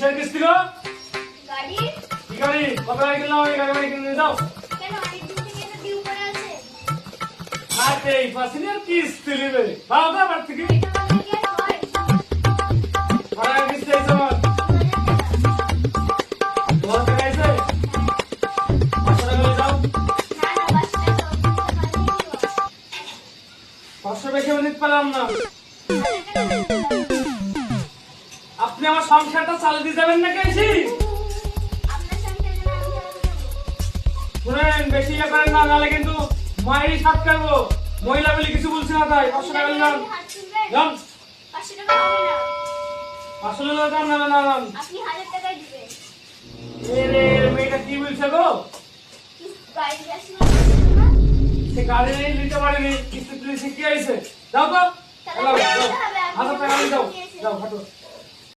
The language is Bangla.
কিসের কিস্তি গো? গাড়ি কি গাড়ি? কত টাকা কিনলাম আমি গাড়ি কিনে দাও। কেন অনেক দিন থেকে তো ডিউ করে আছে? আরে এই পাশে আর কিস্তি নেবে বাবা তো আবার থেকে এটা বলতে কি আর হয়? আর কিস্তি আছে আমার 2000 টাকা আছে 500 টাকা নিয়ে যাও। না না বাসটা তো দিতে 500 বেশি আমি নিতে পারলাম না। আপনি আমার সংসারটা চালিয়ে দিয়ে যাবেন নাকি এসে? আপনার সঙ্গে আমি শুনেন বেশি ইয়ে করেন না, নাহলে কিন্তু মায়েরই সাত করবো। মহিলা বলে কিছু বলছি না, তাই 500 টাকা নিলাম। হাত তুলবেন যান 500 টাকা হবে না 500 টাকা দাম নেবেন না দাম। আপনি 1000 টাকাই দিবেন এরে মেয়েটা কি বলছে গো? গাড়ি আসলে সে গাড়ি নিতে পারেনি, কিস্তি তুলে শিখিয়ে আইছে। যাও তো, তাহলে যাও, দিতে যাও। হবে, আপনি 1000 টাকা নিয়ে যাও, দিয়েছেন। যাও হাঁটো।